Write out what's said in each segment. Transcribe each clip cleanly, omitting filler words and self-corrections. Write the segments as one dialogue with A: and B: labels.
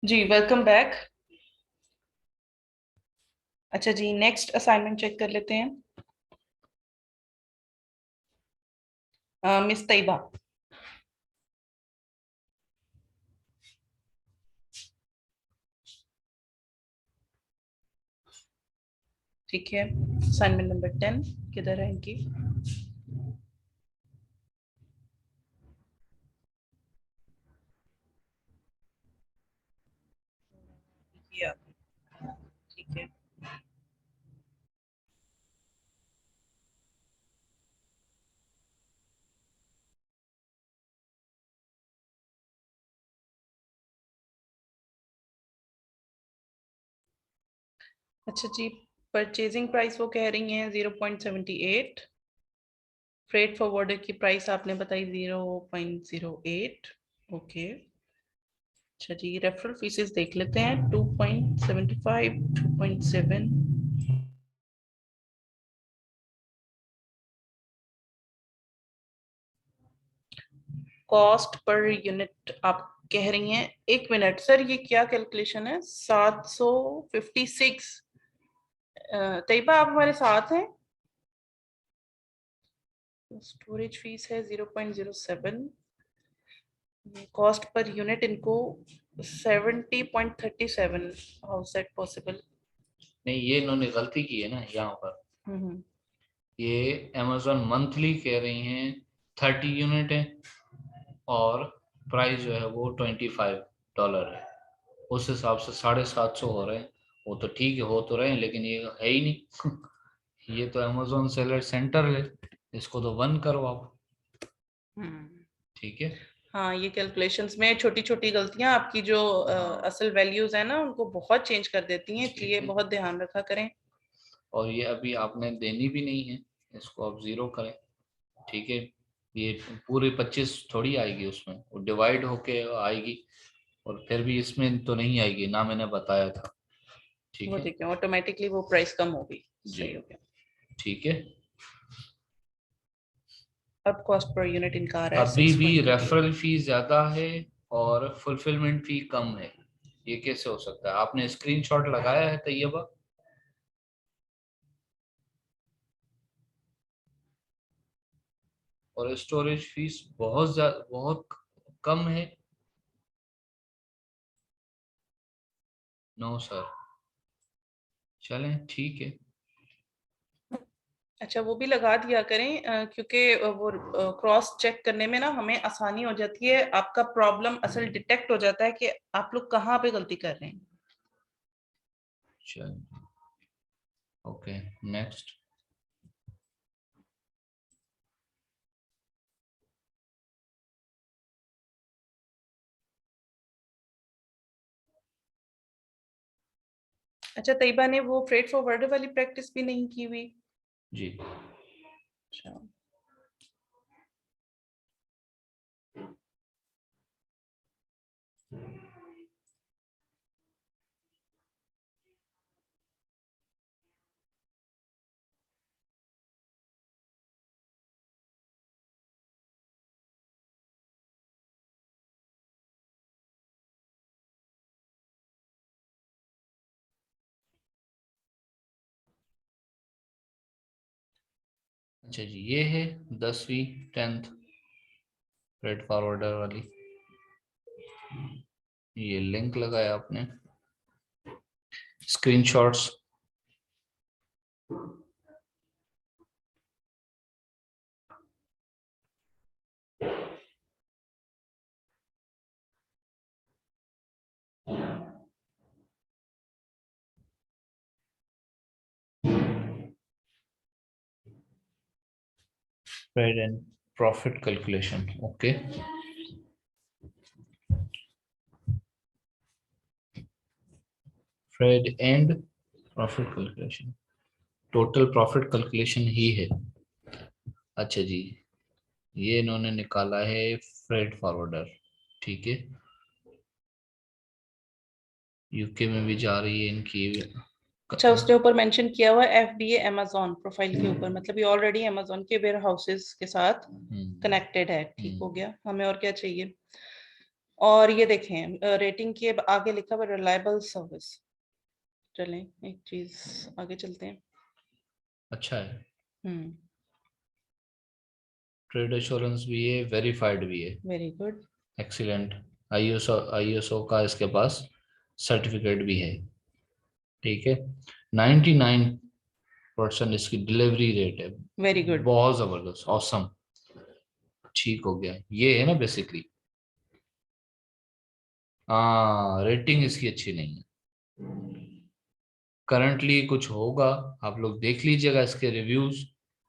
A: जी welcome back. अच्छा जी, next assignment check कर लेते हैं। मिस तैयबा। ठीक है, असाइनमेंट नंबर 10 किधर है इनकी? ये ठीक है। अच्छा जी, परचेजिंग प्राइस वो कह रही हैं 0.78। फ्रेट फॉरवर्डर की प्राइस आपने बताई 0.08। ओके। अच्छा जी, रेफरल फीसेस देख लेते हैं 2.75, 2.7। कॉस्ट पर यूनिट आप कह रही हैं, एक मिनट सर, ये क्या कैलकुलेशन है? 756। तैयबा आप हमारे साथ हैं? स्टोरेज फीस है 0.07। कॉस्ट पर यूनिट इनको 70.37। How is that possible?
B: नहीं, ये इन्होंने गलती की है ना यहाँ पर।
A: हम्म।
B: ये अमेजोन मंथली कह रही हैं 30 यूनिट है और प्राइस जो है वो $25 है। उस हिसाब से 750 हो रहे हैं। वो तो ठीक है, हो तो रहे हैं, लेकिन ये है ही नहीं। ये तो अमेजोन सेलर सेंटर है, इसको तो बंद करो आप।
A: हम्म।
B: ठीक है।
A: हाँ, ये कैलकुलेशंस में छोटी छोटी गलतियां आपकी जो
B: हाँ,
A: असल वैल्यूज है ना उनको बहुत चेंज कर देती हैं,
B: ठीक
A: इसलिए
B: है।
A: बहुत ध्यान रखा करें।
B: और ये अभी आपने देनी भी नहीं है, इसको आप जीरो करें। ठीक है। ये पूरे 25 थोड़ी आएगी, उसमें वो डिवाइड होके आएगी। और फिर भी इसमें तो नहीं आएगी ना, मैंने बताया था। ठीक
A: वो
B: है
A: देखिए ऑटोमेटिकली वो प्राइस कम होगी।
B: जी।
A: सही हो गया।
B: ठीक है।
A: अब कॉस्ट पर यूनिट इनका आ रहा है
B: अभी भी
A: 6.38।
B: रेफरल फी ज्यादा है और फुलफिलमेंट फी कम है। ये कैसे हो सकता है? आपने स्क्रीनशॉट लगाया है तैयबा? और स्टोरेज फीस बहुत ज्यादा, बहुत कम है। No sir. चलें, ठीक है।
A: अच्छा, वो भी लगा दिया करें क्योंकि वो क्रॉस चेक करने में ना हमें आसानी हो जाती है, आपका प्रॉब्लम असल डिटेक्ट हो जाता है कि आप लोग कहाँ पे गलती कर रहे हैं।
B: चल, ओके, नेक्स्ट।
A: अच्छा, तैयबा ने वो फ्रेट फॉरवर्डर वाली प्रैक्टिस भी नहीं की हुई।
B: जी।
A: अच्छा।
B: अच्छा जी, ये है 10वीं 10th फ्रेट फॉरवर्डर वाली। ये लिंक लगाया आपने, screenshots. Trade and profit calculation. Okay. Trade and profit calculation, total profit calculation ही है। अच्छा जी, ये इन्होंने निकाला है फ्रेट फॉरवर्डर। ठीक है। यूके में भी जा रही है इनकी।
A: अच्छा, उसके ऊपर मेंशन किया हुआ है FBA अमेजोन प्रोफाइल के ऊपर, मतलब ये ऑलरेडी अमेजोन के वेयर हाउसेस के साथ
B: हम्म।
A: कनेक्टेड है। ठीक हो
B: हम्म।
A: गया, हमें और क्या चाहिए? और ये देखें रेटिंग के आगे लिखा हुआ रिलायबल सर्विस। चलें एक चीज आगे चलते हैं।
B: अच्छा है,
A: हम्म,
B: ट्रेड एश्योरेंस भी है, वेरीफाइड भी है,
A: वेरी गुड।
B: एक्सीलेंट। आईएसओ का इसके पास सर्टिफिकेट भी है। ठीक है, 99% इसकी डिलीवरी रेट है।
A: Very good.
B: बहुत जबरदस्त, ऑसम। ठीक हो गया, ये है ना बेसिकली। हाँ, रेटिंग इसकी अच्छी नहीं है। करंटली कुछ होगा, आप लोग देख लीजिएगा इसके रिव्यूज,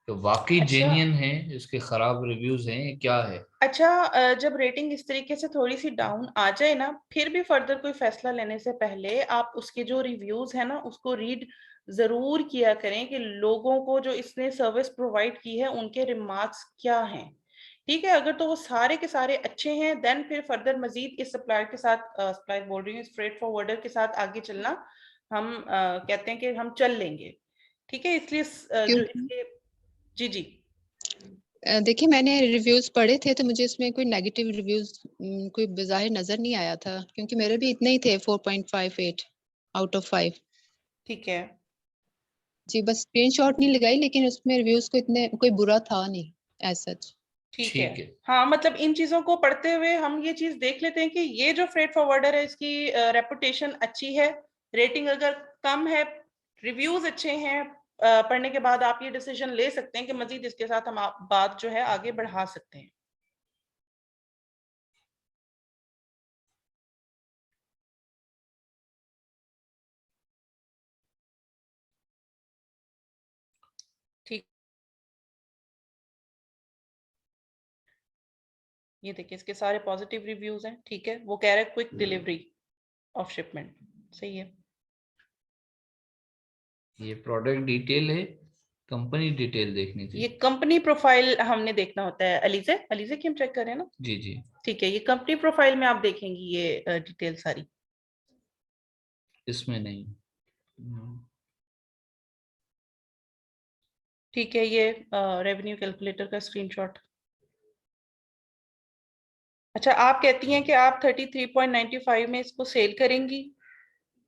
B: तो वाकई
A: अच्छा
B: जेन्युइन है, इसके खराब रिव्यूज हैं क्या है।
A: अच्छा, जब रेटिंग इस तरीके से थोड़ी सी डाउन आ जाए ना, फिर भी फर्दर कोई फैसला लेने से पहले आप उसके जो रिव्यूज है ना उसको रीड जरूर किया करें कि लोगों को जो इसने सर्विस प्रोवाइड की है उनके रिमार्क्स क्या हैं। ठीक है, अगर तो वो सारे के सारे अच्छे हैं देन फिर फर्दर मजीद इस सप्लायर के साथ, सप्लायर बोल रही हूँ, इस फ्रेट फॉरवर्डर के साथ आगे चलना हम कहते हैं कि हम चल लेंगे। ठीक है, इसलिए जो
C: क्योंकि
A: इसके, जी जी,
C: देखिए मैंने रिव्यूज पढ़े थे तो मुझे इसमें कोई नेगेटिव रिव्यूज कोई बाहिर नजर नहीं आया था, क्योंकि मेरे भी इतने ही थे 4.58 आउट ऑफ 5।
A: ठीक है।
C: जी, बस स्क्रीनशॉट नहीं लगाई, लेकिन उसमें रिव्यूज को इतने कोई बुरा था नहीं एज सच।
A: ठीक है।
B: ठीक है।
A: हाँ, मतलब इन चीजों को पढ़ते हुए हम ये चीज देख लेते हैं कि ये जो फ्रेट फॉरवर्डर है इसकी रेपुटेशन अच्छी है, रेटिंग अगर कम है, रिव्यूज अच्छे हैं, पढ़ने के बाद आप ये डिसीजन ले सकते हैं कि मजीद इसके साथ हम बात जो है आगे बढ़ा सकते हैं। ठीक, ये देखिए इसके सारे पॉजिटिव रिव्यूज हैं। ठीक है, वो कह रहे हैं क्विक डिलीवरी ऑफ शिपमेंट, सही है।
B: ये प्रोडक्ट डिटेल है, कंपनी डिटेल देखनी
A: ये
B: थी।
A: कंपनी प्रोफाइल हमने देखना होता है, अलीजे अलीजे की हम चेक करें ना।
B: जी जी।
A: ठीक है, ये कंपनी प्रोफाइल में आप देखेंगी ये डिटेल सारी।
B: इसमें नहीं। हम्म,
A: ठीक है, ये रेवेन्यू कैलकुलेटर का स्क्रीनशॉट। अच्छा, आप कहती हैं कि आप 33.95 में इसको सेल करेंगी,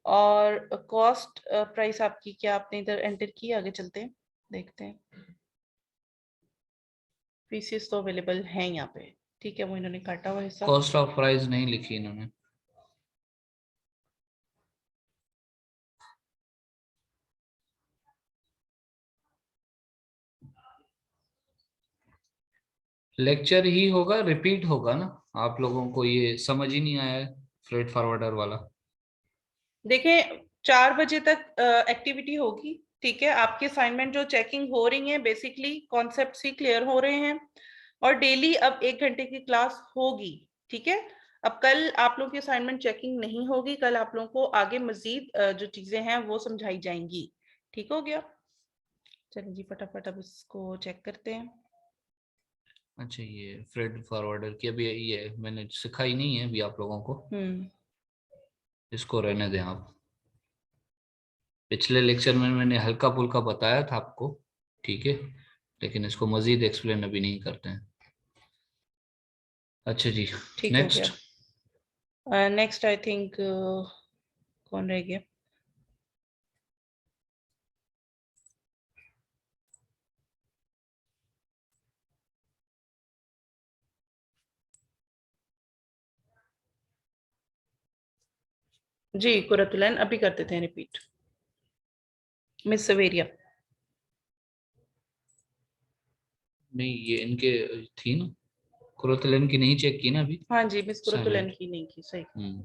A: और कॉस्ट प्राइस आपकी क्या आपने इधर एंटर की, आगे चलते हैं देखते हैं। पीसीस तो अवेलेबल हैं यहाँ पे। ठीक है, वो इन्होंने काटा हुआ हिस्सा।
B: कॉस्ट ऑफ प्राइस नहीं लिखी इन्होंने। लेक्चर ही होगा, रिपीट होगा ना, आप लोगों को ये समझ ही नहीं आया है फ्रेट फॉरवर्डर वाला।
A: देखें 4 बजे तक एक्टिविटी होगी। ठीक है, आपके असाइनमेंट जो चेकिंग हो रही है बेसिकली कॉन्सेप्ट ही क्लियर हो रहे हैं, और डेली अब 1 घंटे की क्लास होगी। ठीक है, अब कल आप लोगों की असाइनमेंट चेकिंग नहीं होगी, कल आप लोगों को आगे मजीद जो चीजें हैं वो समझाई जाएंगी। ठीक हो गया, चलिए जी फटाफट अब इसको चेक करते हैं।
B: अच्छा, ये फ्रेट फॉरवर्डर की अभी ये मैंने सिखाई नहीं है अभी आप लोगों को,
A: हम्म,
B: इसको रहने दें आप। पिछले लेक्चर में मैंने हल्का फुल्का बताया था आपको, ठीक है, लेकिन इसको मजीद एक्सप्लेन अभी नहीं करते हैं। अच्छा जी,
A: ठीक हो
B: नेक्स्ट।
A: गया। नेक्स्ट आई थिंक कौन रह गया। जी कुरतुलैन अभी कर देते हैं रिपीट। मिस सवेरिया।
B: नहीं, ये इनके थी ना, कुरतलन की नहीं चेक की ना अभी।
A: हाँ जी, मिस कुरतुलैन
B: साइलेंट।
A: की नहीं की, सही।
B: हम्म।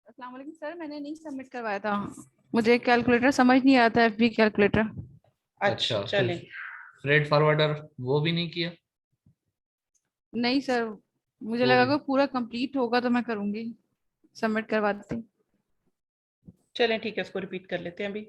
D: अस्सलाम वालेकुम सर, मैंने नहीं सबमिट करवाया था। मुझे कैलकुलेटर समझ नहीं आता, एफबी कैलकुलेटर।
A: अच्छा
B: अच्छा, फिर
A: चलें।
B: फ्रेट फॉरवर्डर वो भी नहीं किया।
D: नहीं सर, मुझे
B: वो
D: लगा
B: भी।
D: कि पूरा कंप्लीट होगा तो मैं करूंगी, सबमिट करवा देती।
A: चलें ठीक है, इसको रिपीट कर लेते हैं अभी।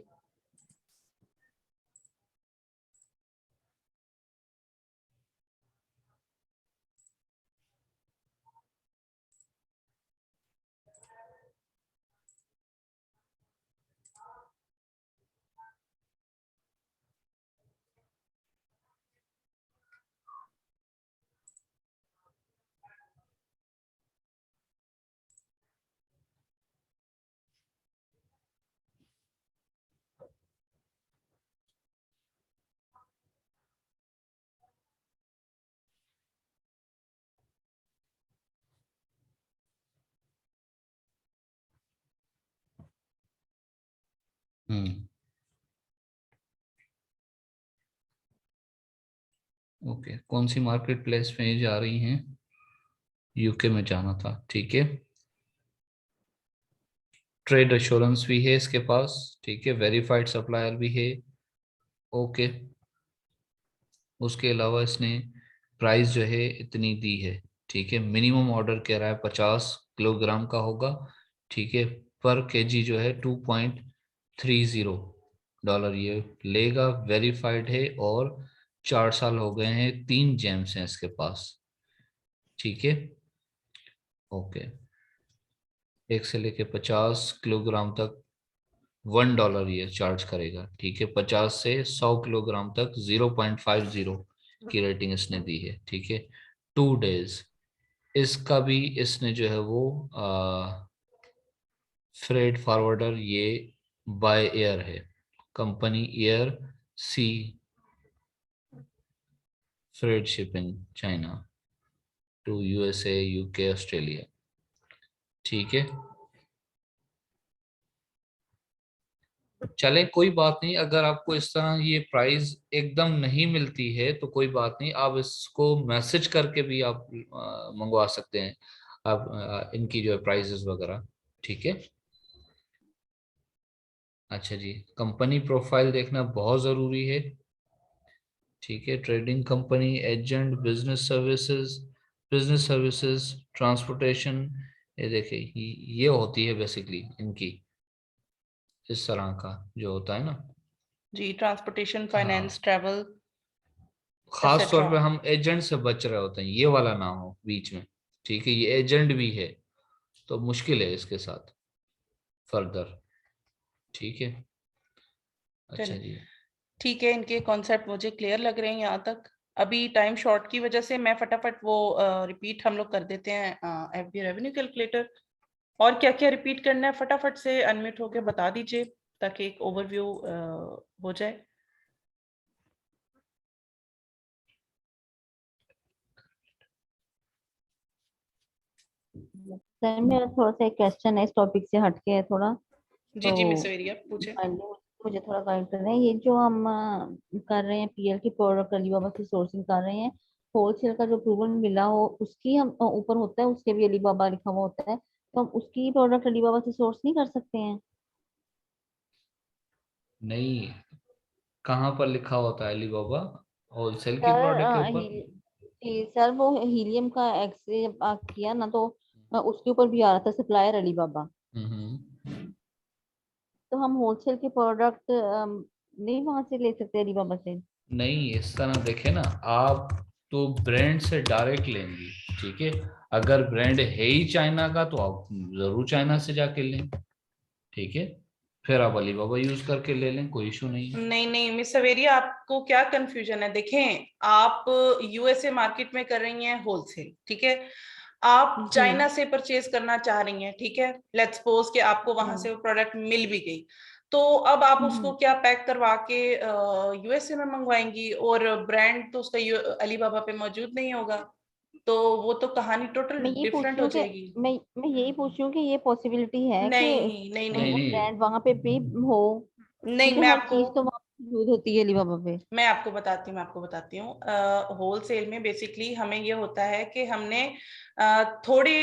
B: ओके, कौन सी मार्केट प्लेस में जा रही हैं? यूके में जाना था, ठीक है। ट्रेड एश्योरेंस भी है इसके पास, ठीक है। वेरीफाइड सप्लायर भी है, ओके। उसके अलावा इसने प्राइस जो है इतनी दी है, ठीक है। मिनिमम ऑर्डर कह रहा है 50 किलोग्राम का होगा, ठीक है। पर केजी जो है $2.30 ये लेगा। वेरीफाइड है और 4 साल हो गए हैं, 3 जेम्स हैं इसके पास, ठीक है। ओके, 1 से लेके 50 किलोग्राम तक $1 ये चार्ज करेगा, ठीक है। 50 से 100 किलोग्राम तक 0.50 की रेटिंग इसने दी है, ठीक है। 2 डेज इसका भी इसने जो है वो फ्रेट फॉरवर्डर ये बाय एयर है, company air sea freight shipping China to USA UK Australia, ठीक है। चले कोई बात नहीं, अगर आपको इस तरह ये प्राइस एकदम नहीं मिलती है तो कोई बात नहीं, आप इसको मैसेज करके भी आप मंगवा सकते हैं, आप इनकी जो है प्राइसेस वगैरह, ठीक है। अच्छा जी, कंपनी प्रोफाइल देखना बहुत ज़रूरी है, ठीक है। Trading company, agent, business services, transportation, ये देखिए ये होती है बेसिकली इनकी, इस तरह का जो होता है ना।
A: जी, ट्रांसपोर्टेशन,
B: हाँ,
A: फाइनेंस, ट्रैवल
B: खास तौर
A: एक्सेट्रा।
B: पे हम एजेंट से बच रहे होते हैं, ये वाला ना हो बीच में, ठीक है। ये एजेंट भी है तो मुश्किल है इसके साथ फर्दर, ठीक है। अच्छा
A: चलिए,
B: जी,
A: ठीक है, इनके कॉन्सेप्ट मुझे क्लियर लग रहे हैं यहाँ तक। अभी टाइम शॉर्ट की वजह से मैं फटाफट वो रिपीट हम लोग कर देते हैं एफबी रेवेन्यू कैलकुलेटर। और क्या क्या रिपीट करना है फटाफट से अनम्यूट होकर बता दीजिए ताकि एक ओवरव्यू हो जाए।
E: सर मेरा थोड़ा सा एक क्वेश्चन है, इस टॉपिक से हटके है थोड़ा,
A: जी जी, मिस
E: तो
A: सवेरिया पूछे।
E: मुझे थोड़ा गाइड कर रहे हैं। ये जो हम कर रहे हैं पीएल की प्रोडक्ट अलीबाबा से सोर्सिंग कर रहे हैं, होलसेल का जो अप्रूवल मिला हो उसकी हम ऊपर होता है, उसके भी अलीबाबा लिखा हुआ होता है, तो हम उसकी प्रोडक्ट अलीबाबा से सोर्स नहीं कर सकते हैं?
B: नहीं, कहाँ पर लिखा होता है अलीबाबा? होलसेल की
E: सर
B: प्रोडक्ट के ऊपर?
E: सर वो हीलियम का एक्सरे जब किया ना, तो उसके ऊपर भी आ रहा था सप्लायर अलीबाबा।
B: हम्म।
E: तो हम होलसेल के प्रोडक्ट नहीं वहां से ले सकते अलीबाबा से?
B: नहीं, इस तरह देखे ना, आप तो ब्रांड से डायरेक्ट लेंगी, ठीक है। अगर ब्रांड है ही चाइना का तो आप जरूर चाइना से जाके लें, ठीक है। फिर आप अलीबाबा यूज करके ले लें, कोई इशू नहीं है।
A: नहीं नहीं मिस सवेरिया, आपको क्या कंफ्यूजन है? देखें, आप यूएसए मार्केट में कर रही हैं होलसेल, ठीक है। आप
E: हम्म।
A: चाइना से परचेज करना चाह रही हैं, ठीक है। लेट्स सपोज कि आपको वहां
E: हाँ।
A: से वो प्रोडक्ट मिल भी गई, तो अब आप उसको
E: हम्म।
A: क्या पैक करवा के यूएसए में मंगवाएंगी, और ब्रांड तो उसका अलीबाबा पे मौजूद नहीं होगा, तो वो तो कहानी टोटल
E: मैं ये पूछ
A: डिफरेंट
E: रही
A: हो
E: हूँ कि
A: जाएगी।
E: मैं यही पूछ रही हूँ कि ये पॉसिबिलिटी है कि
A: नहीं नहीं
B: नहीं
A: नहीं
B: नहीं,
E: ब्रांड वहां पे भी हो?
A: नहीं,
E: क्योंकि हर चीज तो वहां पे मौजूद होती है अलीबाबा पे।
A: मैं आपको बताती हूँ। होलसेल में बेसिकली हमें ये होता है कि हमने थोड़े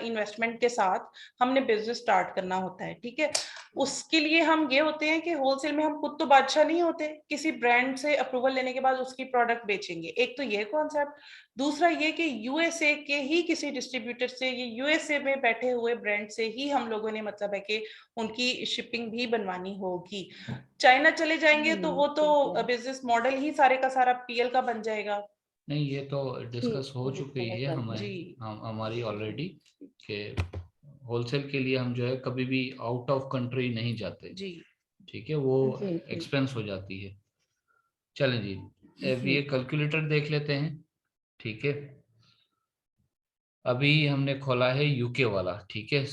A: इन्वेस्टमेंट के साथ हमने बिजनेस स्टार्ट करना होता है, ठीक है। उसके लिए हम ये होते हैं कि होलसेल में हम खुद तो बादशाह नहीं होते, किसी ब्रांड से अप्रूवल लेने के बाद उसकी प्रोडक्ट बेचेंगे। एक तो ये कॉन्सेप्ट, दूसरा ये कि यूएसए के ही किसी डिस्ट्रीब्यूटर से, ये यूएसए में बैठे हुए ब्रांड से ही हम लोगों ने मतलब है कि उनकी शिपिंग भी बनवानी होगी। चाइना चले जाएंगे तो वो
E: ठीक है।
A: तो बिजनेस मॉडल ही सारे का सारा पीएल का बन जाएगा।
B: नहीं, ये तो
E: ठीक
B: डिस्कस हो
E: मुझे
B: चुकी
E: समझ
B: है
E: आ
B: हमें,
E: गया।
A: जी
B: हमारी ऑलरेडी, कि होलसेल के लिए हम जो है कभी भी आउट ऑफ कंट्री नहीं जाते,
A: जी
B: ठीक है। वो
E: जी जी
B: एक्सपेंस हो जाती है। चलें जी, अब
E: जी।
B: ये कैलकुलेटर देख लेते हैं, ठीक है। अभी हमने खोला है यूके वाला, ठीक है।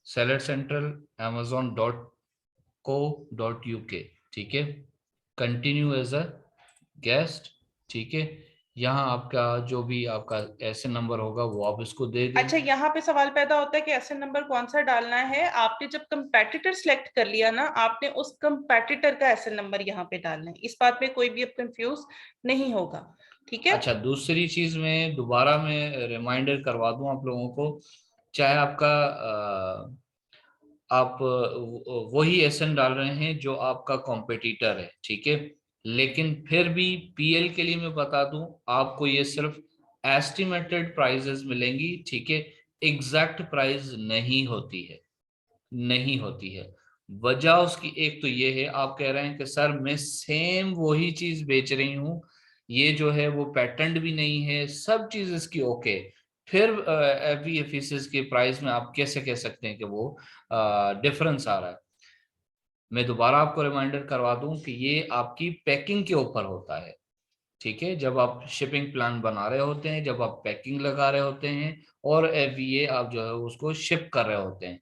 B: सेलर सेंट्रल amazon.co.uk, ठीक है। कंटिन्यू एज अ गेस्ट, ठीक है। यहाँ आपका जो भी आपका एसएन नंबर होगा वो आप इसको दे दें।
A: अच्छा, यहाँ पे सवाल पैदा होता है कि एसएन नंबर कौन सा डालना है। आपने जब कंपेटिटर सिलेक्ट कर लिया ना, आपने उस कंपेटिटर का एसएन नंबर यहाँ पे डालना है। इस बात में कोई भी अब कंफ्यूज नहीं होगा, ठीक है।
B: अच्छा, दूसरी चीज में दोबारा मैं रिमाइंडर करवा दूं आप लोगों को, चाहे आपका आप वही एसएन डाल रहे हैं जो आपका कॉम्पिटिटर है, ठीक है, लेकिन फिर भी पीएल के लिए मैं बता दूं, आपको ये सिर्फ एस्टिमेटेड प्राइसेस मिलेंगी, ठीक है, एग्जैक्ट प्राइस नहीं होती है, नहीं होती है। वजह उसकी एक तो ये है, आप कह रहे हैं कि सर मैं सेम वही चीज बेच रही हूँ, ये जो है वो पैटेंट भी नहीं है, सब चीज इसकी ओके, फिर एफबीएफएस के प्राइस में आप कैसे कह सकते हैं कि वो डिफरेंस आ रहा है। मैं दोबारा आपको रिमाइंडर करवा दूं कि ये आपकी पैकिंग के ऊपर होता है, ठीक है, जब आप शिपिंग प्लान बना रहे होते हैं, जब आप पैकिंग लगा रहे होते हैं और एफबीए आप जो है उसको शिप कर रहे होते हैं,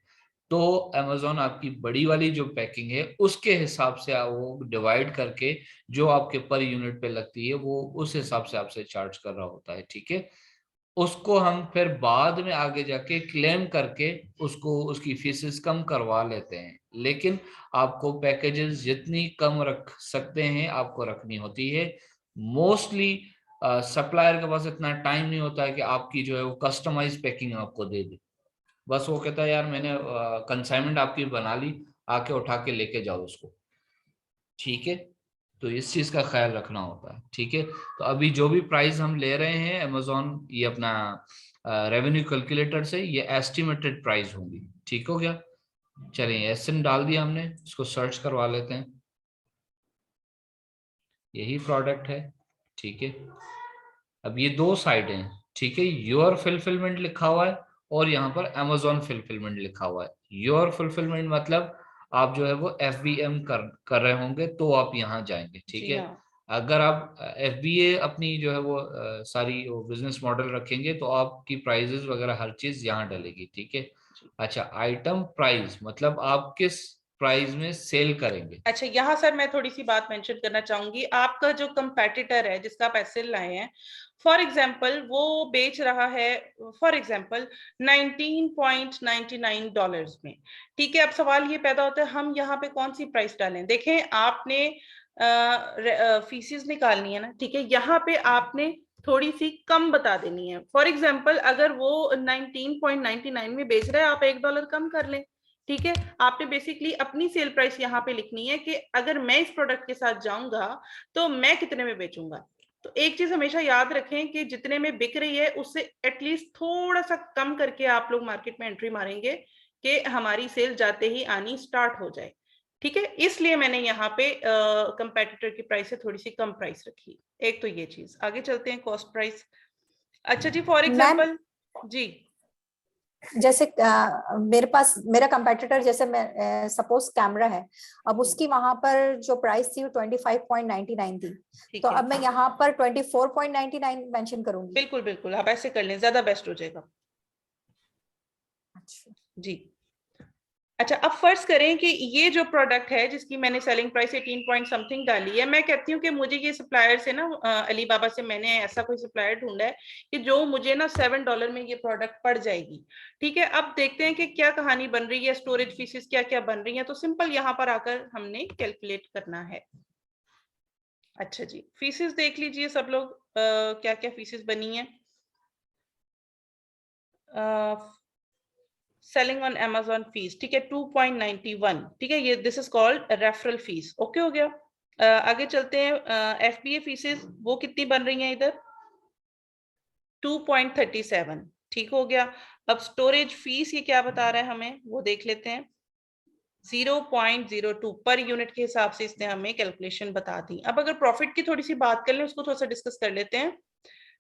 B: तो अमेजोन आपकी बड़ी वाली जो पैकिंग है उसके हिसाब से वो डिवाइड करके जो आपके पर यूनिट पे लगती है वो उस हिसाब से आपसे चार्ज कर रहा होता है, ठीक है। उसको हम फिर बाद में आगे जाके क्लेम करके उसको उसकी फीसेस कम करवा लेते हैं, लेकिन आपको पैकेजेस जितनी कम रख सकते हैं आपको रखनी होती है। मोस्टली सप्लायर के पास इतना टाइम नहीं होता है कि आपकी जो है वो कस्टमाइज पैकिंग आपको दे दे, बस वो कहता है यार मैंने कंसाइनमेंट आपकी बना ली, आके उठा के लेके जाओ उसको, ठीक है। तो इस चीज का ख्याल रखना होता है, ठीक है। तो अभी जो भी प्राइस हम ले रहे हैं अमेजोन ये अपना रेवेन्यू कैलकुलेटर से, ये एस्टिमेटेड प्राइस होंगी, ठीक हो गया। चलिए एसएन डाल दिया हमने, इसको सर्च करवा लेते हैं, यही प्रोडक्ट है, ठीक है। अब ये दो साइड हैं, ठीक है, योर फुलफिलमेंट लिखा हुआ है और यहाँ पर अमेजोन फुलफिलमेंट लिखा हुआ है। योर फुलफिलमेंट मतलब आप जो है वो एफबीएम कर रहे होंगे तो आप यहाँ जाएंगे, ठीक
A: जी
B: है।
A: हाँ।
B: अगर आप एफबीए अपनी जो है वो सारी बिजनेस मॉडल रखेंगे तो आपकी प्राइजेस वगैरह हर चीज यहाँ डलेगी, ठीक है। अच्छा, आइटम प्राइस मतलब आप किस प्राइस में सेल करेंगे।
A: अच्छा, यहाँ सर मैं थोड़ी सी बात मेंशन करना चाहूंगी। आपका जो कंपेटिटर है जिसका आप एसएल लाए हैं, फॉर एग्जांपल वो बेच रहा है फॉर एग्जांपल $19.99 में, ठीक है। अब सवाल ये पैदा होता है हम यहाँ पे कौन सी प्राइस डालें। देखें, आपने फीसिस निकालनी है ना, ठीक है। यहाँ पे आपने थोड़ी सी कम बता देनी है। फॉर एग्जाम्पल अगर वो 19.99 में बेच रहा है, आप $1 कम कर लें, ठीक है। आपने बेसिकली अपनी सेल प्राइस यहाँ पे लिखनी है कि अगर मैं इस प्रोडक्ट के साथ जाऊंगा तो मैं कितने में बेचूंगा। तो एक चीज हमेशा याद रखें कि जितने में बिक रही है उससे एटलीस्ट थोड़ा सा कम करके आप लोग मार्केट में एंट्री मारेंगे कि हमारी सेल जाते ही आनी स्टार्ट हो जाए, ठीक है। इसलिए मैंने यहाँ पे कंपेटिटर की प्राइस से थोड़ी सी कम प्राइस रखी। एक तो ये चीज, आगे चलते हैं कॉस्ट प्राइस। अच्छा जी, फॉर एग्जाम्पल जी,
F: जैसे मेरे पास मेरा कंपेटिटर जैसे मैं सपोज कैमरा है, अब उसकी वहां पर जो प्राइस थी वो 25.99 थी,
A: ठीक
F: तो
A: है।
F: अब मैं यहाँ पर 24.99 मेंशन करूंगी।
A: बिल्कुल बिल्कुल, आप ऐसे कर लें, ज्यादा बेस्ट हो जाएगा।
F: अच्छा
A: जी। अच्छा, अब फर्ज करें कि ये जो प्रोडक्ट है जिसकी मैंने सेलिंग प्राइस 18 पॉइंट समथिंग डाली है, मैं कहती हूँ कि मुझे ये सप्लायर से ना अलीबाबा से मैंने ऐसा कोई सप्लायर ढूंढा है कि जो मुझे ना $7 में ये प्रोडक्ट पड़ जाएगी, ठीक है। अब देखते हैं कि क्या कहानी बन रही है, स्टोरेज फीसिस क्या क्या बन रही है। तो सिंपल यहाँ पर आकर हमने कैलकुलेट करना है। अच्छा जी, फीसिस देख लीजिए सब लोग, क्या क्या फीसिस बनी है। सेलिंग ऑन Amazon फीस, ठीक है, 2.91, ठीक है। ये this is called referral fees, okay हो गया। आगे चलते हैं, एफबीए फीसेस वो कितनी बन रही हैं इधर, 2.37, ठीक हो गया। अब स्टोरेज फीस ये क्या बता रहा है हमें वो देख लेते हैं, 0.02 पर यूनिट के हिसाब से इसने हमें कैलकुलेशन बता दी। अब अगर प्रॉफिट की थोड़ी सी बात कर लें, उसको थोड़ा सा डिस्कस कर लेते हैं।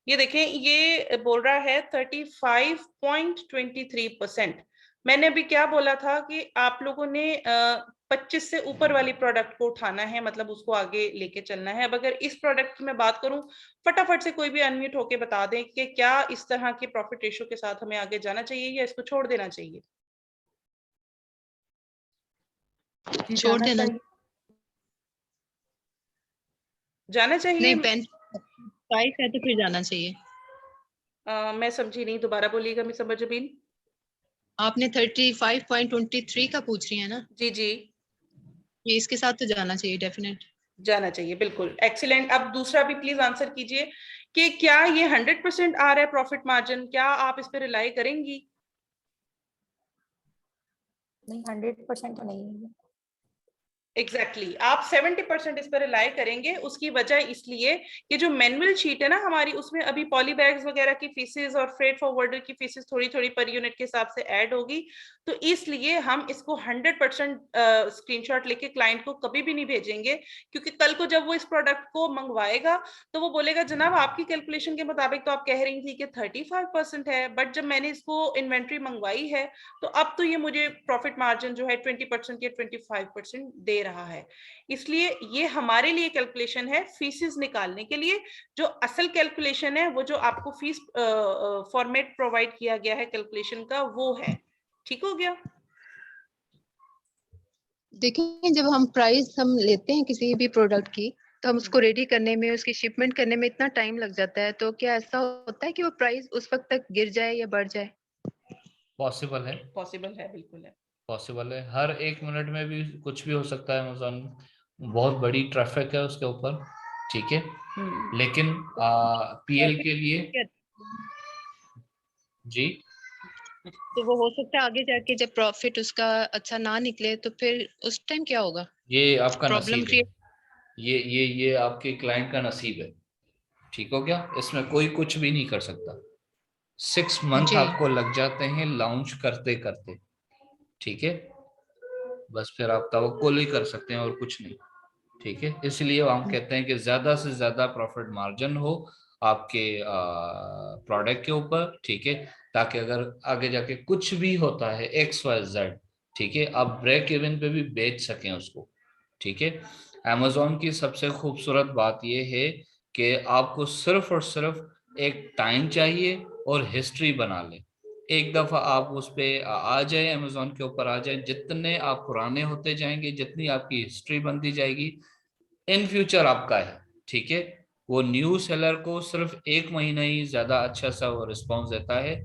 A: ये देखें, ये बोल रहा है 35.23%। मैंने अभी क्या बोला था कि आप लोगों ने 25 से ऊपर वाली प्रोडक्ट को उठाना है, मतलब उसको आगे लेके चलना है। अब अगर इस प्रोडक्ट की मैं बात करूं, फटाफट से कोई भी अनम्यूट होके बता दें कि क्या इस तरह के प्रॉफिट रेशो के साथ हमें आगे जाना चाहिए या इसको छोड़ देना चाहिए।
C: छोड़ देना।
A: जाना चाहिए।
C: नहीं, पेन प्राइस है तो फिर जाना चाहिए।
A: मैं समझी नहीं, दोबारा बोलिएगा मिस अमरजबीन।
C: आपने 35.23 का पूछ रही है ना,
A: जी जी,
C: ये इसके साथ तो जाना चाहिए डेफिनेट।
A: जाना चाहिए, बिल्कुल एक्सीलेंट। अब दूसरा भी प्लीज आंसर कीजिए कि क्या ये 100% आ रहा है प्रॉफिट मार्जिन, क्या आप इस पे रिलाई करेंगी?
F: नहीं, 100% तो नहीं है।
A: एग्जैक्टली आप 70% इस पर रिलाई करेंगे। उसकी वजह इसलिए कि जो मैनुअल शीट है ना हमारी, उसमें अभी पॉली बैग्स वगैरह की फीसेस और फ्रेट फॉरवर्डर की फीसेस थोड़ी थोड़ी पर यूनिट के हिसाब से ऐड होगी, तो इसलिए हम इसको 100% स्क्रीनशॉट लेके क्लाइंट को कभी भी नहीं भेजेंगे, क्योंकि कल को जब वो इस प्रोडक्ट को मंगवाएगा तो वो बोलेगा जनाब आपकी कैलकुलेशन के मुताबिक तो आप कह रही थी कि 35% है, बट जब मैंने इसको इन्वेंट्री मंगवाई है तो अब तो ये मुझे प्रॉफिट मार्जिन जो है 20% या 25% दे रहा है। इसलिए ये हमारे लिए कैलकुलेशन है फीसेस निकालने के लिए। जो असल कैलकुलेशन है वो जो आपको फीस फॉर्मेट प्रोवाइड किया गया है कैलकुलेशन का, वो है। ठीक हो गया?
C: देखिए जब हम प्राइस हम लेते हैं किसी भी प्रोडक्ट की, तो हम उसको रेडी करने में, उसकी शिपमेंट करने में इतना टाइम लग जाता है, तो क्या ऐसा होता है कि वो प्राइस उस वक्त तक गिर जाए या बढ़ जाए?
B: पॉसिबल है,
A: पॉसिबल है, बिल्कुल है।
B: पॉसिबल है। हर 1 मिनट में भी कुछ भी हो सकता है। अमेजोन में बहुत बड़ी ट्रैफिक है उसके ऊपर, ठीक है। लेकिन पीएल के लिए जी,
C: तो वो हो सकता है आगे जाके जब प्रॉफिट उसका अच्छा ना निकले तो फिर उस टाइम क्या होगा?
B: ये आपका
C: प्रॉब्लम
B: नसीब है।
C: क्रिएट।
B: ये आपके क्लाइंट का नसीब है, ठीक हो गया। इसमें कोई कुछ भी नहीं कर सकता। 6 मंथ
C: जी
B: आपको लग जाते हैं लॉन्च करते करते, ठीक है। बस फिर आप तवक्कुल ही कर सकते हैं और कुछ नहीं, ठीक है। इसलिए हम कहते हैं कि ज्यादा से ज्यादा प्रॉफिट मार्जिन हो आपके प्रोडक्ट के ऊपर, ठीक है, ताकि अगर आगे जाके कुछ भी होता है XYZ, ठीक है, आप ब्रेक इवन पे भी बेच सकें उसको, ठीक है। अमेजोन की सबसे खूबसूरत बात यह है कि आपको सिर्फ और सिर्फ एक टाइम चाहिए और हिस्ट्री बना ले। एक दफा आप उस पे आ जाए, अमेजोन के ऊपर आ जाए, जितने आप पुराने होते जाएंगे, जितनी आपकी हिस्ट्री बनती जाएगी, इन फ्यूचर आपका है, ठीक है। वो न्यू सेलर को सिर्फ 1 महीना ही ज्यादा अच्छा सा वो रिस्पॉन्स देता है,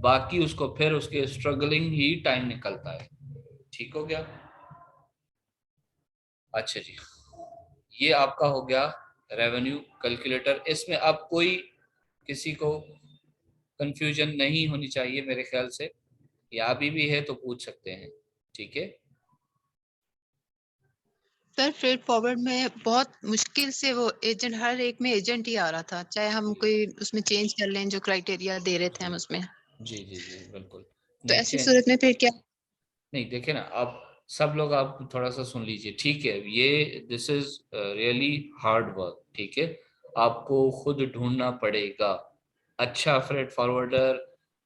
B: बाकी उसको फिर उसके स्ट्रगलिंग ही टाइम निकलता है, ठीक हो गया। अच्छा जी, ये आपका हो गया रेवेन्यू कैलकुलेटर। इसमें अब कोई किसी को कंफ्यूजन नहीं होनी चाहिए मेरे ख्याल से, या अभी भी है तो पूछ सकते हैं, ठीक है।
C: सर, फ्रेट फॉरवर्ड में बहुत मुश्किल से वो एजेंट, हर एक में एजेंट ही आ रहा था, चाहे हम कोई उसमें चेंज कर लें जो क्राइटेरिया दे रहे थे हम उसमें।
B: जी जी जी बिल्कुल।
C: तो ऐसी
B: नीचे
C: सूरत में फिर क्या?
B: नहीं, देखे ना आप सब लोग, आप थोड़ा सा सुन लीजिए, ठीक है। ये this is really hard work, ठीक है। आपको खुद ढूंढना पड़ेगा अच्छा फ्रेट फॉरवर्डर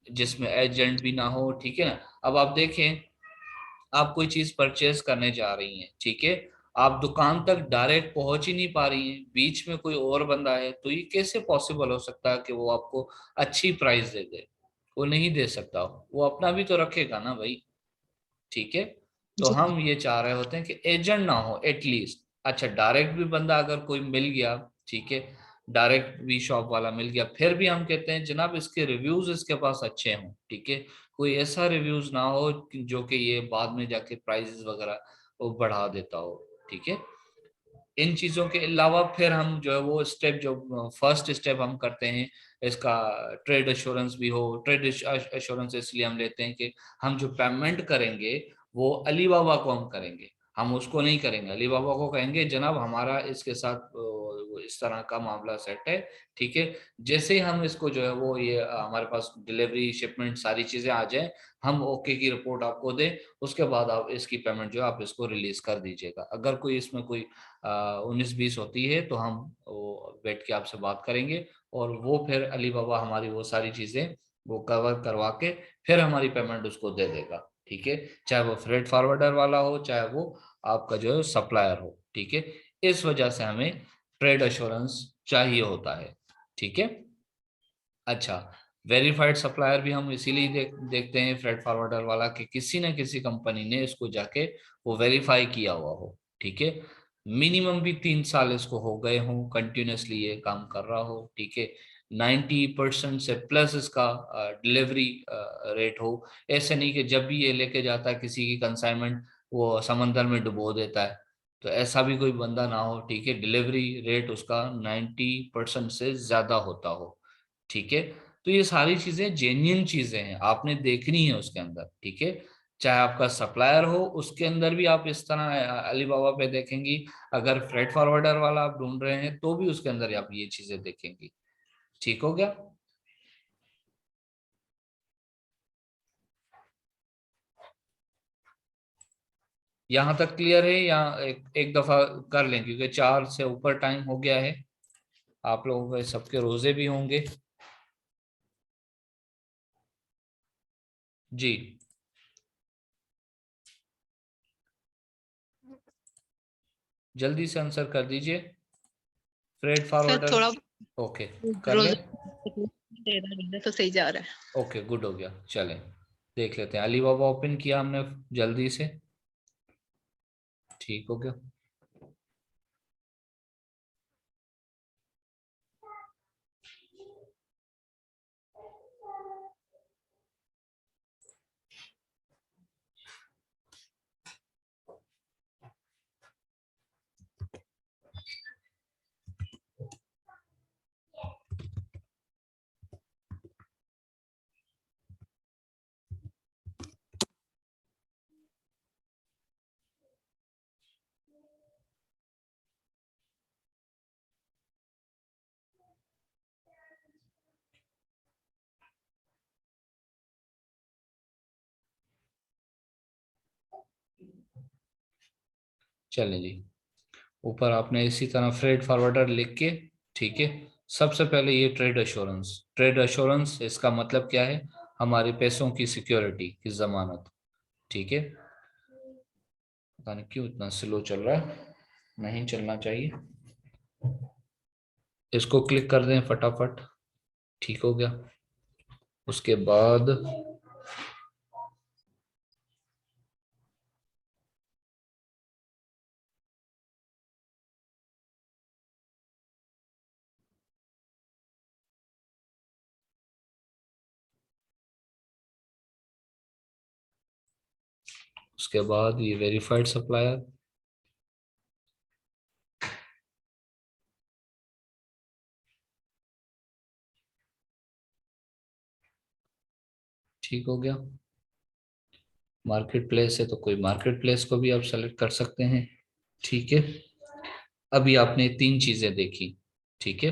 B: जिसमें एजेंट भी ना हो, ठीक है ना। अब आप देखें, आप कोई चीज परचेज करने जा रही हैं, ठीक है, आप दुकान तक डायरेक्ट पहुंच ही नहीं पा रही हैं, बीच में कोई और बंदा है, तो ये कैसे पॉसिबल हो सकता है कि वो आपको अच्छी प्राइस दे दे? वो नहीं दे सकता, वो अपना भी तो रखेगा ना भाई, ठीक है। तो
C: जी
B: हम ये चाह रहे होते हैं कि एजेंट ना हो एटलीस्ट। अच्छा, डायरेक्ट भी बंदा अगर कोई मिल गया, ठीक है, डायरेक्ट भी शॉप वाला मिल गया, फिर भी हम कहते हैं जनाब इसके रिव्यूज इसके पास अच्छे हों, ठीक है। कोई ऐसा रिव्यूज ना हो जो कि ये बाद में जाके प्राइसेस वगैरह वो बढ़ा देता हो, ठीक है। इन चीजों के अलावा फिर हम जो है वो स्टेप, जो फर्स्ट स्टेप हम करते हैं, इसका ट्रेड एश्योरेंस भी हो। ट्रेड एश्योरेंस इसलिए हम लेते हैं कि हम जो पेमेंट करेंगे वो अली बाबा को हम करेंगे, हम उसको नहीं करेंगे। अली बाबा को कहेंगे जनाब हमारा इसके साथ इस तरह का मामला सेट है, ठीक है। जैसे ही हम इसको जो है वो ये हमारे पास डिलीवरी शिपमेंट सारी चीजें आ जाए, हम ओके की रिपोर्ट आपको दें, उसके बाद आप इसकी पेमेंट जो है आप इसको रिलीज कर दीजिएगा। अगर कोई इसमें कोई 19-20 होती है तो हम वो बैठ के आपसे बात करेंगे, और वो फिर अली बाबा हमारी वो सारी चीजें वो कवर करवा के फिर हमारी पेमेंट उसको दे देगा, ठीक है। चाहे वो फ्रेट फॉरवर्डर वाला हो, चाहे वो आपका जो है सप्लायर हो, ठीक है। इस वजह से हमें ट्रेड एश्योरेंस चाहिए होता है, ठीक है। अच्छा, वेरीफाइड सप्लायर भी हम इसीलिए देखते हैं फ्रेट फॉरवर्डर वाला, कि किसी न किसी कंपनी ने इसको जाके वो वेरीफाई किया हुआ हो, ठीक है। मिनिमम भी 3 साल इसको हो गए हों, कंटिन्यूसली ये काम कर रहा हो, ठीक है। 90% से प्लस इसका डिलीवरी रेट हो। ऐसे नहीं कि जब भी ये लेके जाता है किसी की कंसाइनमेंट वो समंदर में डुबो देता है, तो ऐसा भी कोई बंदा ना हो, ठीक है। डिलीवरी रेट उसका 90% से ज्यादा होता हो, ठीक है। तो ये सारी चीजें जेन्युइन चीजें हैं, आपने देखनी है उसके अंदर, ठीक है। चाहे आपका सप्लायर हो, उसके अंदर भी आप इस तरह अलीबाबा पे देखेंगी। अगर फ्रेट फॉरवर्डर वाला आप ढूंढ रहे हैं तो भी उसके अंदर आप ये चीजें देखेंगी। ठीक हो गया? यहाँ तक क्लियर है या एक दफा कर लें, क्योंकि 4 से ऊपर टाइम हो गया है, आप लोगों के सबके रोजे भी होंगे। जी जल्दी से आंसर कर दीजिए। फ्रेट
C: सर
B: फॉरवर्डर,
C: थोड़ा
B: ओके कर
C: रोज
B: लें।
C: दे रहा है तो सही जा रहा है।
B: ओके गुड हो गया, चलें देख लेते हैं। अलीबाबा ओपन किया हमने जल्दी से, ठीक हो गया। चलें जी, ऊपर आपने इसी तरह फ्रेट फॉरवर्डर लिख के, ठीक है। सबसे पहले ये ट्रेड अश्योरेंस, ट्रेड अश्योरेंस इसका मतलब क्या है? हमारे पैसों की सिक्योरिटी की जमानत, ठीक है। पता नहीं क्यों इतना स्लो चल रहा है, नहीं चलना चाहिए। इसको क्लिक कर दें फटाफट, ठीक हो गया। उसके बाद ये वेरीफाइड सप्लायर, ठीक हो गया। मार्केट प्लेस है तो कोई मार्केट प्लेस को भी आप सेलेक्ट कर सकते हैं, ठीक है। अभी आपने 3 चीजें देखी, ठीक है।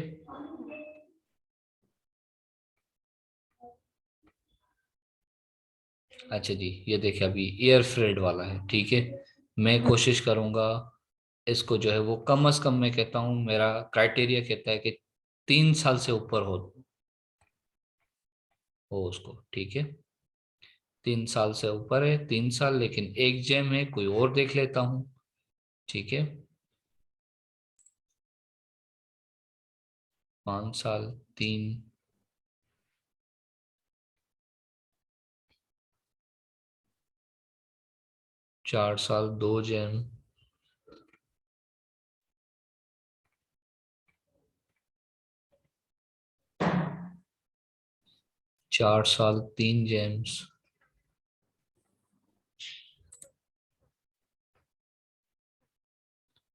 B: अच्छा जी, ये देखिए अभी एयर फ्रेड वाला है, ठीक है। मैं कोशिश करूंगा इसको जो है वो कम से कम, मैं कहता हूँ मेरा क्राइटेरिया कहता है कि 3 साल से ऊपर हो उसको, ठीक है। 3 साल से ऊपर है, 3 साल, लेकिन एक जेम है, कोई और देख लेता हूँ, ठीक है। 5 साल 3, 4 साल 2 जेम, 4 साल 3 जेम्स,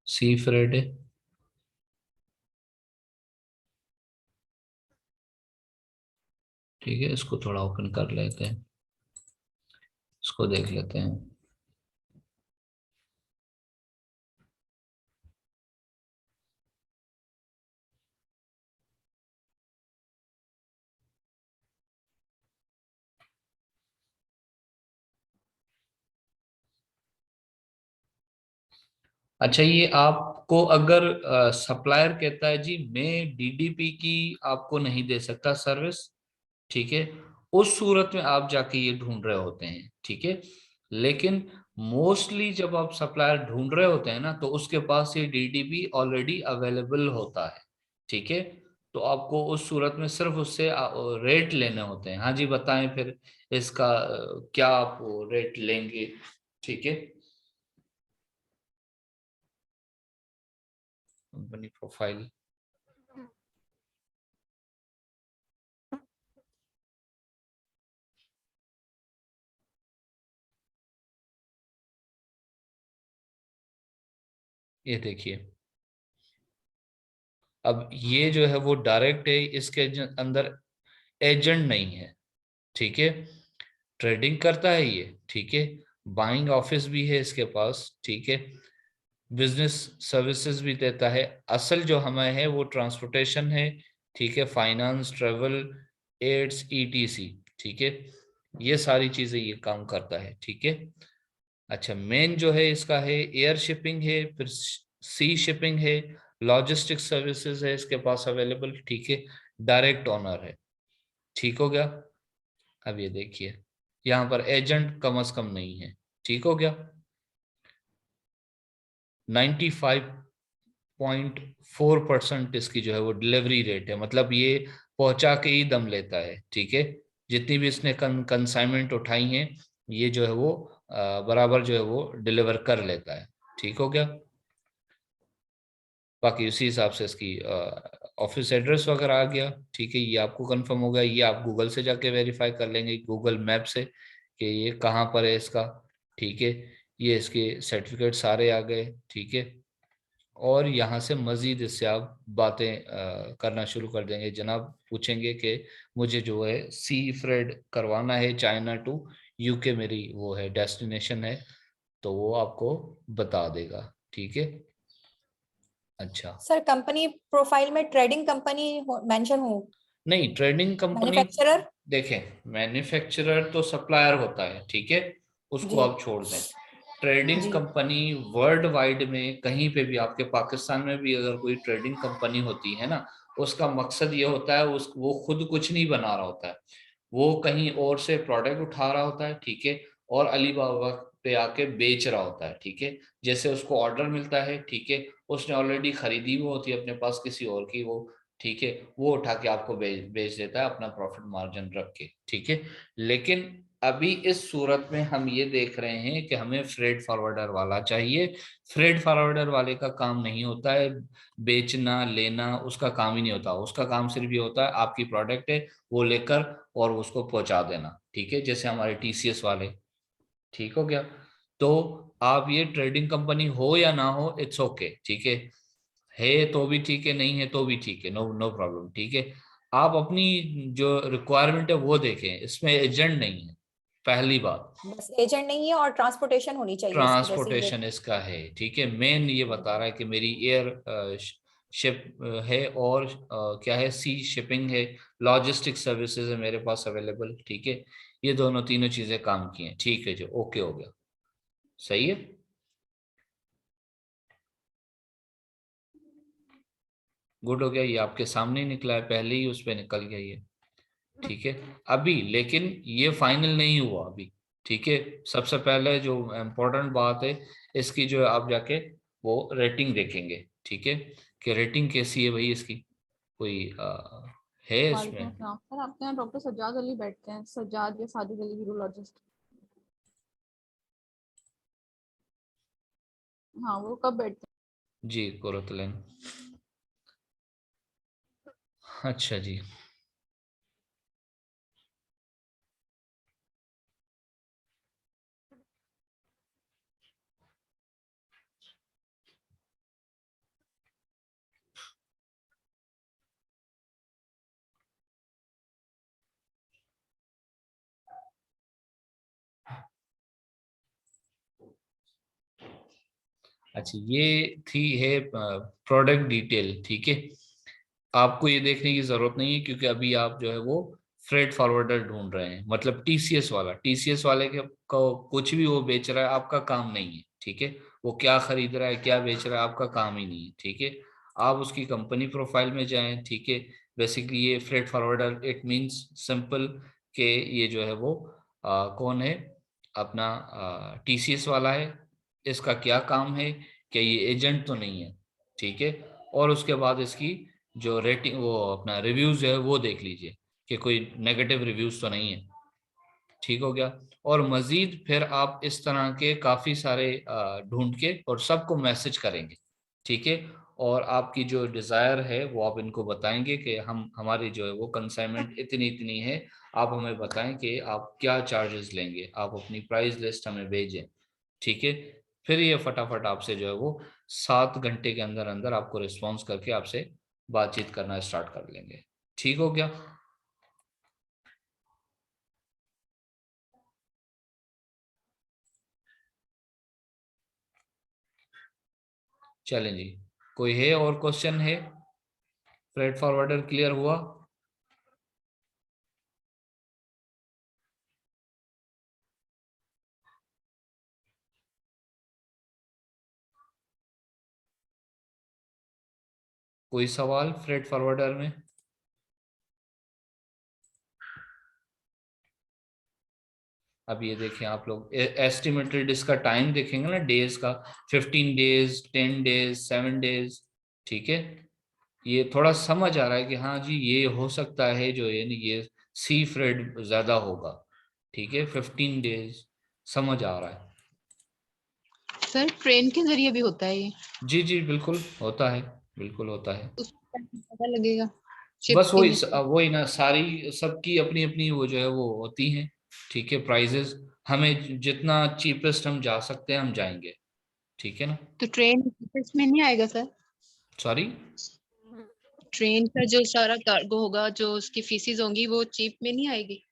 B: सी फ्रेड है, ठीक है। इसको थोड़ा ओपन कर लेते हैं, इसको देख लेते हैं। अच्छा, ये आपको अगर सप्लायर कहता है जी मैं डीडीपी की आपको नहीं दे सकता सर्विस, ठीक है, उस सूरत में आप जाके ये ढूंढ रहे होते हैं, ठीक है। लेकिन मोस्टली जब आप सप्लायर ढूंढ रहे होते हैं ना, तो उसके पास ये डीडीपी ऑलरेडी अवेलेबल होता है, ठीक है। तो आपको उस सूरत में सिर्फ उससे रेट लेने होते हैं। हाँ जी बताएं फिर इसका क्या आप रेट लेंगे, ठीक है। कंपनी प्रोफाइल, ये देखिए अब ये जो है वो डायरेक्ट है, इसके अंदर एजेंट नहीं है, ठीक है। ट्रेडिंग करता है ये, ठीक है। बाइंग ऑफिस भी है इसके पास, ठीक है। बिजनेस सर्विसेज भी देता है। असल जो हमें है वो ट्रांसपोर्टेशन है, ठीक है। फाइनेंस, ट्रेवल, एड्स, ईटीसी, ठीक है। ये सारी चीजें ये काम करता है, ठीक है। अच्छा, मेन जो है इसका है एयर शिपिंग है, फिर सी शिपिंग है, लॉजिस्टिक सर्विसेज है इसके पास अवेलेबल, ठीक है। डायरेक्ट ओनर है, ठीक हो गया। अब ये देखिए यहाँ पर एजेंट कम से कम नहीं है, ठीक हो गया। 95.4% इसकी जो है वो डिलीवरी रेट है, मतलब ये पहुंचा के ही दम लेता है, ठीक है। जितनी भी इसने कंसाइनमेंट उठाई हैं ये जो है वो बराबर जो है वो डिलीवर कर लेता है, ठीक हो गया। बाकी उसी हिसाब से इसकी ऑफिस एड्रेस वगैरह आ गया, ठीक है। ये आपको कंफर्म होगा, ये आप गूगल से जाके वेरीफाई कर लेंगे, गूगल मैप से कि ये कहाँ पर है इसका, ठीक है। ये इसके सर्टिफिकेट सारे आ गए, ठीक है। और यहाँ से मजीद इससे आप बातें करना शुरू कर देंगे। जनाब पूछेंगे कि मुझे जो है सी फ्रेड करवाना है चाइना टू यूके, मेरी वो है डेस्टिनेशन है, तो वो आपको बता देगा, ठीक है। अच्छा
F: सर कंपनी प्रोफाइल में ट्रेडिंग कंपनी मेंशन हो?
B: नहीं, ट्रेडिंग कंपनी
F: मैन्युफैक्चरर?
B: देखें, मैन्युफैक्चरर तो सप्लायर होता है, ठीक है, उसको
F: जी
B: आप छोड़ दें। ट्रेडिंग
F: जी
B: कंपनी वर्ल्ड वाइड में कहीं पे भी, आपके पाकिस्तान में भी अगर कोई ट्रेडिंग कंपनी होती है ना, उसका मकसद ये होता है वो खुद कुछ नहीं बना रहा होता है, वो कहीं और से प्रोडक्ट उठा रहा होता है, ठीक है, और अलीबाबा पे आके बेच रहा होता है, ठीक है। जैसे उसको ऑर्डर मिलता है, ठीक है, उसने ऑलरेडी खरीदी हुई होती है अपने पास किसी और की वो, ठीक है, वो उठा के आपको बेच देता है अपना प्रॉफिट मार्जिन रख के, ठीक है। लेकिन अभी इस सूरत में हम ये देख रहे हैं कि हमें फ्रेट फॉरवर्डर वाला चाहिए। फ्रेट फॉरवर्डर वाले का काम नहीं होता है बेचना लेना, उसका काम ही नहीं होता, उसका काम सिर्फ ये होता है आपकी प्रोडक्ट है वो लेकर और उसको पहुंचा देना, ठीक है, जैसे हमारे टीसीएस वाले, ठीक हो गया। तो आप ये ट्रेडिंग कंपनी हो या ना हो, इट्स ओके, ठीक है तो भी ठीक है, नहीं है तो भी ठीक है, नो नो प्रॉब्लम, ठीक है। आप अपनी जो रिक्वायरमेंट है वो देखें, इसमें एजेंट नहीं है, पहली बात।
F: बस एजेंट नहीं है और ट्रांसपोर्टेशन होनी चाहिए इसकी, जैसे ये
B: ट्रांसपोर्टेशन इसका है, ठीक है। मेन ये बता रहा है कि मेरी एयर शिप है और क्या है, सी शिपिंग है, लॉजिस्टिक सर्विसेज है मेरे पास अवेलेबल, ठीक है। ये दोनों तीनों चीजें काम की हैं, ठीक है जो ओके हो गया, सही है। गुड हो गया, ये आपके सामने ही निकला है, पहले ही उस पर निकल गया ये, ठीक है। अभी लेकिन ये फाइनल नहीं हुआ अभी, ठीक है। सबसे पहले जो इम्पोर्टेंट बात है इसकी जो है आप जाके वो रेटिंग देखेंगे, ठीक है, कि रेटिंग कैसी है भाई इसकी, कोई है
D: वालेकुम
B: इसमें।
D: अस्सलाम सर, आपके यहाँ डॉक्टर सज्जाद अली बैठते हैं, सज्जाद या साजिद अली यूरोलॉजिस्ट? हाँ, वो कब बैठते
B: जी कुरतलैन, अच्छा जी। अच्छा ये थी है प्रोडक्ट डिटेल, ठीक है। आपको ये देखने की जरूरत नहीं है क्योंकि अभी आप जो है वो फ्रेट फॉरवर्डर ढूंढ रहे हैं, मतलब टीसीएस वाला, टीसीएस वाले के को कुछ भी वो बेच रहा है आपका काम नहीं है, ठीक है। वो क्या खरीद रहा है क्या बेच रहा है आपका काम ही नहीं है, ठीक है। आप उसकी कंपनी प्रोफाइल में जाएं, ठीक है। बेसिकली ये freight forwarder it means simple के ये जो है वो कौन है, अपना टीसीएस वाला है, इसका क्या काम है, क्या ये एजेंट तो नहीं है, ठीक है। और उसके बाद इसकी जो रेटिंग वो अपना रिव्यूज है वो देख लीजिए कि कोई नेगेटिव रिव्यूज तो नहीं है, ठीक हो गया। और मजीद फिर आप इस तरह के काफी सारे ढूंढ के और सबको मैसेज करेंगे, ठीक है। और आपकी जो डिज़ायर है वो आप इनको बताएंगे कि हमारी जो है वो कंसाइनमेंट इतनी इतनी है, आप हमें बताएं कि आप क्या चार्जेस लेंगे, आप अपनी प्राइस लिस्ट हमें भेजें, ठीक है। फिर ये फटाफट आपसे जो है वो 7 घंटे के अंदर अंदर आपको रिस्पॉन्स करके आपसे बातचीत करना स्टार्ट कर लेंगे। ठीक हो गया? चलें जी, कोई है और क्वेश्चन है? फ्रेट फॉरवर्डर क्लियर हुआ? कोई सवाल फ्रेट फॉरवर्डर में? अब ये देखें आप लोग एस्टिमेटेड इसका टाइम देखेंगे ना, डेज का, 15 डेज, 10 डेज, 7 डेज, ठीक है। ये थोड़ा समझ आ रहा है कि हाँ जी ये हो सकता है जो ये सी फ्रेड ज्यादा होगा, ठीक है। 15 डेज समझ आ रहा है।
C: सर ट्रेन के जरिए भी होता है ये?
B: जी जी बिल्कुल होता है, बिल्कुल होता है।
C: उसका पता लगेगा शिप
B: बस
C: के
B: वही
C: नीचे?
B: वही ना, सारी सबकी अपनी अपनी वो जो है वो होती हैं, ठीक है, प्राइजेस। हमें जितना चीपेस्ट हम जा सकते हैं हम जाएंगे, ठीक है ना।
C: तो ट्रेन इसमें नहीं आएगा सर?
B: सॉरी?
C: ट्रेन का जो सारा कार्गो होगा, जो उसकी फीसिस होंगी, वो चीप में नहीं आएगी?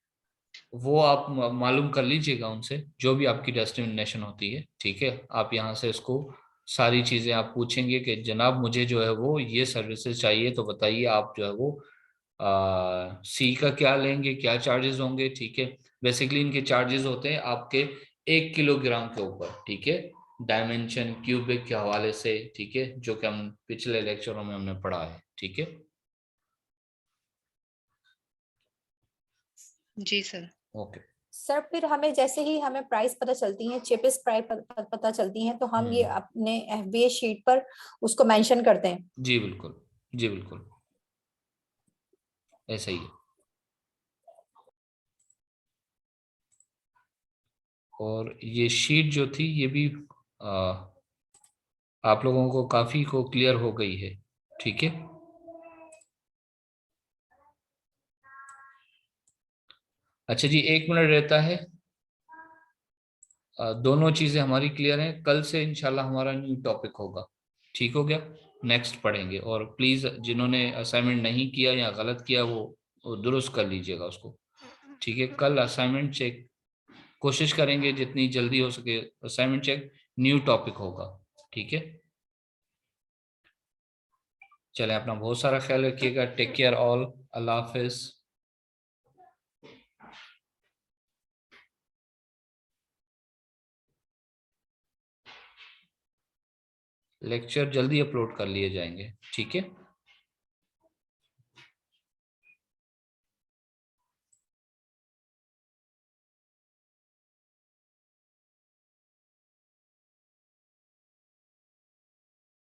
B: वो आप मालूम कर लीजिएगा उनसे, जो भी आपकी डेस्टिनेशन होती है, ठीक है। आप यहाँ से इसको सारी चीज़ें आप पूछेंगे कि जनाब मुझे जो है वो ये सर्विसेज चाहिए, तो बताइए आप जो है वो सी का क्या लेंगे, क्या चार्जेस होंगे, ठीक है। बेसिकली इनके चार्जेस होते हैं आपके 1 किलोग्राम के ऊपर, ठीक है, डायमेंशन क्यूबिक के हवाले से, ठीक है, जो कि हम पिछले लेक्चरों में हमने पढ़ा है, ठीक है।
C: जी सर।
B: ओके।
F: सर फिर हमें जैसे ही हमें प्राइस पता चलती है, चीपेस्ट प्राइस पता चलती है, तो हम ये अपने FBA शीट पर उसको मेंशन करते हैं?
B: जी बिल्कुल, जी बिल्कुल, ऐसा ही है। और ये शीट जो थी ये भी आ, आप लोगों को काफी को क्लियर हो गई है, ठीक है। अच्छा जी, 1 मिनट रहता है। दोनों चीजें हमारी क्लियर हैं, कल से इंशाल्लाह हमारा न्यू टॉपिक होगा, ठीक हो गया। नेक्स्ट पढ़ेंगे, और प्लीज जिन्होंने असाइनमेंट नहीं किया या गलत किया वो दुरुस्त कर लीजिएगा उसको, ठीक है। कल असाइनमेंट चेक कोशिश करेंगे जितनी जल्दी हो सके, असाइनमेंट चेक न्यू टॉपिक होगा, ठीक है। चलें, अपना बहुत सारा ख्याल रखिएगा। Take care all. अल्लाह हाफिज। लेक्चर जल्दी अपलोड कर लिए जाएंगे, ठीक है।